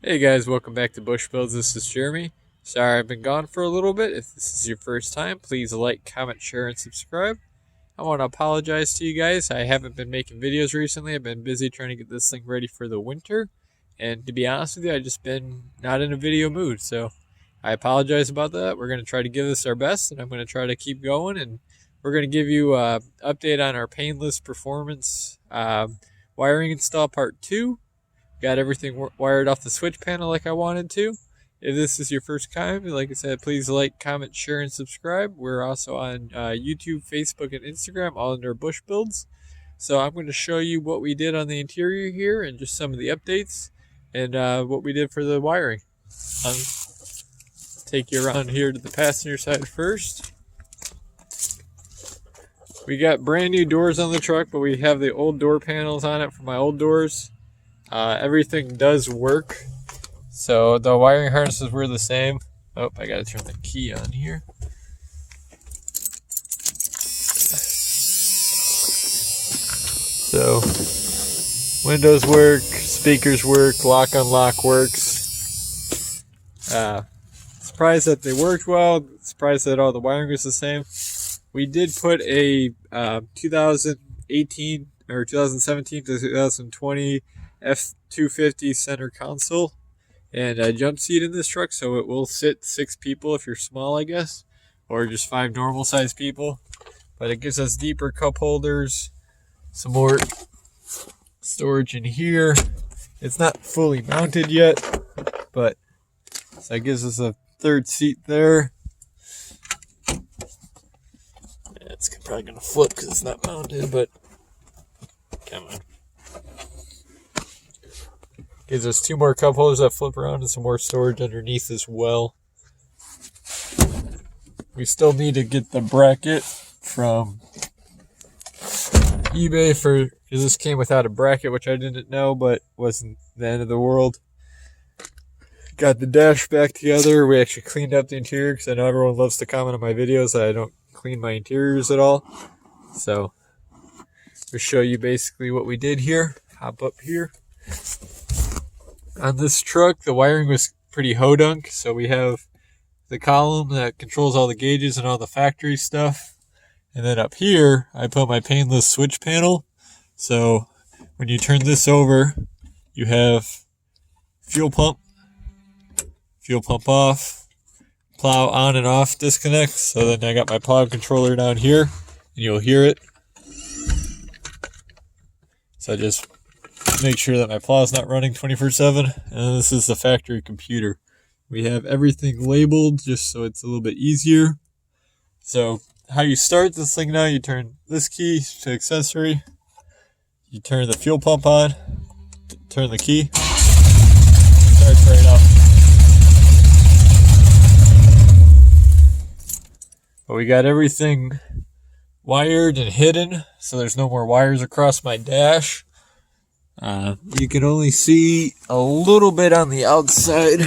Hey guys, welcome back to Busch Builds. This is Jeremy. Sorry I've been gone for a little bit. If this is your first time, please like, comment, share, and subscribe. I want to apologize to you guys. I haven't been making videos recently. I've been busy trying to get this thing ready for the winter. And to be honest with you, I've just been not in a video mood. So I apologize about that. We're going to try to give this our best, and I'm going to try to keep going. And we're going to give you an update on our painless performance wiring install part 2. Got everything wired off the switch panel like I wanted to. If this is your first time, like I said, please like, comment, share, and subscribe. We're also on YouTube, Facebook, and Instagram, all under Busch Builds. So I'm going to show you what we did on the interior here and just some of the updates and what we did for the wiring. I'll take you around here to the passenger side first. We got brand new doors on the truck, but we have the old door panels on it from my old doors. Everything does work, so the wiring harnesses were the same. Oh, I gotta turn the key on here. So windows work, speakers work, lock unlock works. Surprised that they worked well, surprised that all the wiring was the same. We did put a 2018 or 2017 to 2020 F250 center console and a jump seat in this truck, so it will sit 6 people if you're small, I guess, or just 5 normal sized people. But it gives us deeper cup holders, some more storage in here. It's not fully mounted yet, but so it gives us a 3rd seat there. It's probably gonna flip because it's not mounted, but come on. Gives us 2 more cup holders that flip around and some more storage underneath as well. We still need to get the bracket from eBay because this came without a bracket, which I didn't know, but wasn't the end of the world. Got the dash back together. We actually cleaned up the interior because I know everyone loves to comment on my videos that I don't clean my interiors at all. So we'll show you basically what we did here. Hop up here. On this truck, the wiring was pretty hodunk, so we have the column that controls all the gauges and all the factory stuff. And then up here, I put my painless switch panel. So when you turn this over, you have fuel pump off, plow on and off disconnect. So then I got my plow controller down here, and you'll hear it. So I just make sure that my plow is not running 24/7, and this is the factory computer. We have everything labeled just so it's a little bit easier. So how you start this thing now, you turn this key to accessory, you turn the fuel pump on, turn the key, starts right up. But we got everything wired and hidden, so there's no more wires across my dash. You can only see a little bit on the outside,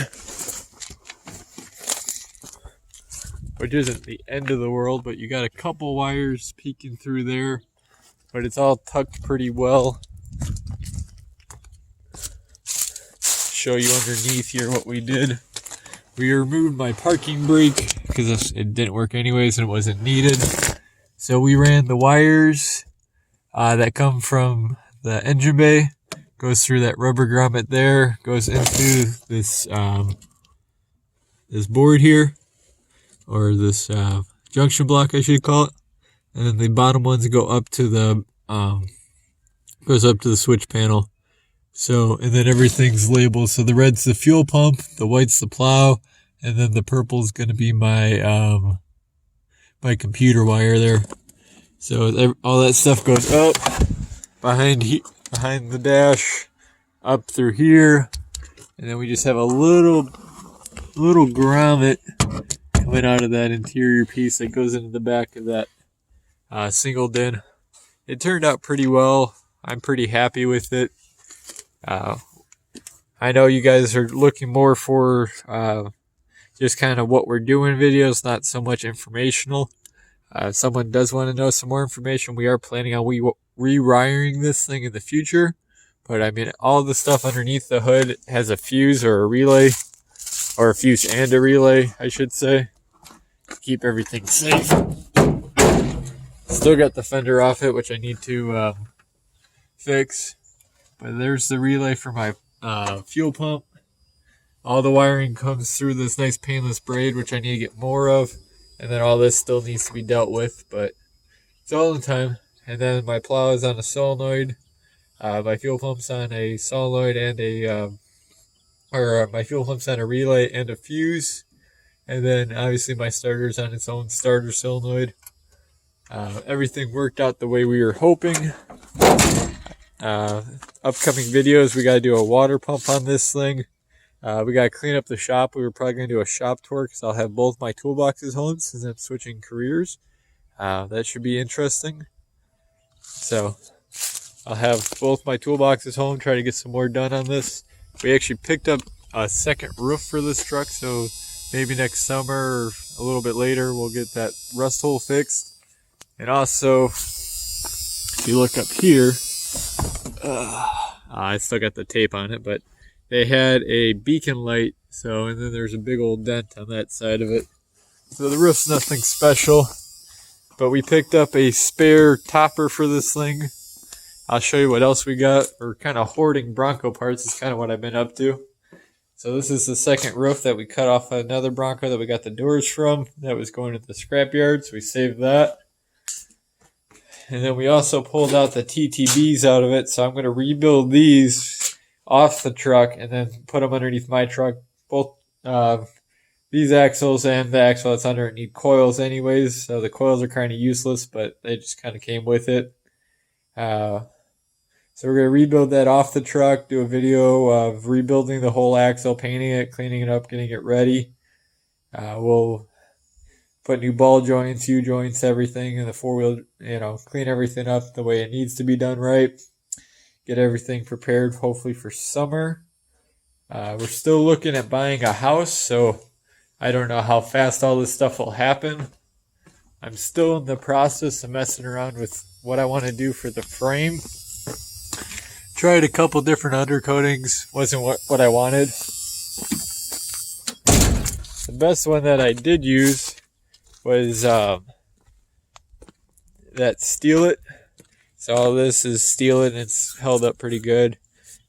which isn't the end of the world, but you got a couple wires peeking through there, but it's all tucked pretty well. Show you underneath here what we did. We removed my parking brake because it didn't work anyways and it wasn't needed. So we ran the wires that come from the engine bay, goes through that rubber grommet there, goes into this this board here, or this junction block I should call it, and then the bottom ones go up to the goes up to the switch panel. So, and then everything's labeled. So the red's the fuel pump, the white's the plow, and then the purple's going to be my my computer wire there. So all that stuff goes up behind the dash, up through here, and then we just have a little grommet coming out of that interior piece that goes into the back of that single din. It turned out pretty well. I'm pretty happy with it. I know you guys are looking more for just kind of what we're doing videos, not so much informational. If someone does want to know some more information, we are planning on rewiring this thing in the future. But I mean, all the stuff underneath the hood has a fuse or a relay, or a fuse and a relay, I should say, to keep everything safe. Still got the fender off it, which I need to fix. But there's the relay for my fuel pump. All the wiring comes through this nice painless braid, which I need to get more of. And then all this still needs to be dealt with, but it's all in time. And then my plow is on a solenoid. My fuel pump's on a solenoid and my fuel pump's on a relay and a fuse. And then obviously my starter's on its own starter solenoid. Everything worked out the way we were hoping. Upcoming videos, we got to do a water pump on this thing. We got to clean up the shop. We were probably going to do a shop tour because I'll have both my toolboxes home since I'm switching careers. That should be interesting. So I'll have both my toolboxes home, try to get some more done on this. We actually picked up a second roof for this truck, so maybe next summer or a little bit later we'll get that rust hole fixed. And also, if you look up here, I still got the tape on it, but they had a beacon light, and then there's a big old dent on that side of it. So the roof's nothing special, but we picked up a spare topper for this thing. I'll show you what else we got. We're kind of hoarding Bronco parts is kind of what I've been up to. So this is the second roof that we cut off another Bronco that we got the doors from. That was going to the scrapyard, so we saved that. And then we also pulled out the TTBs out of it, so I'm going to rebuild these off the truck and then put them underneath my truck. Both these axles and the axle that's under it need coils anyways, so the coils are kind of useless, but they just kind of came with it. So we're going to rebuild that off the truck, do a video of rebuilding the whole axle, painting it, cleaning it up, getting it ready. We'll put new ball joints, U-joints, everything in the four-wheel, clean everything up the way it needs to be done right. Get everything prepared, hopefully for summer. We're still looking at buying a house, so I don't know how fast all this stuff will happen. I'm still in the process of messing around with what I want to do for the frame. Tried a couple different undercoatings, wasn't what I wanted. The best one that I did use was that Steel It. So all this is Steel It and it's held up pretty good.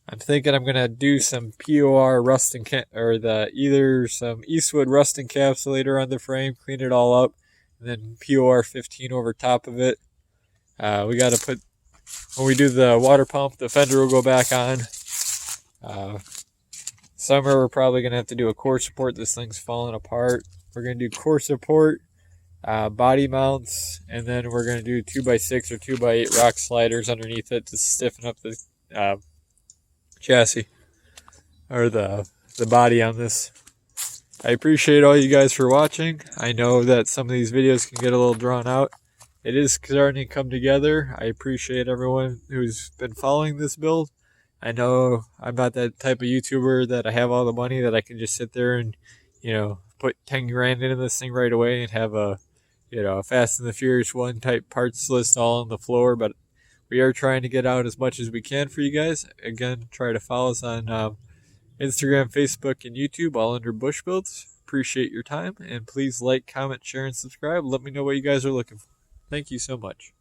I'm thinking I'm gonna do some POR rust either some Eastwood rust encapsulator on the frame, clean it all up, and then POR 15 over top of it. We got to put, when we do the water pump, the fender will go back on. Summer we're probably gonna have to do a core support. This thing's falling apart. We're gonna do core support, body mounts, and then we're going to do 2x6 or 2x8 rock sliders underneath it to stiffen up the chassis or the body on this. I appreciate all you guys for watching. I know that some of these videos can get a little drawn out. It is starting to come together. I appreciate everyone who's been following this build. I know I'm not that type of YouTuber that I have all the money that I can just sit there and, put 10 grand into this thing right away and have a Fast and the Furious 1 type parts list all on the floor, but we are trying to get out as much as we can for you guys. Again, try to follow us on Instagram, Facebook, and YouTube, all under Busch Builds. Appreciate your time, and please like, comment, share, and subscribe. Let me know what you guys are looking for. Thank you so much.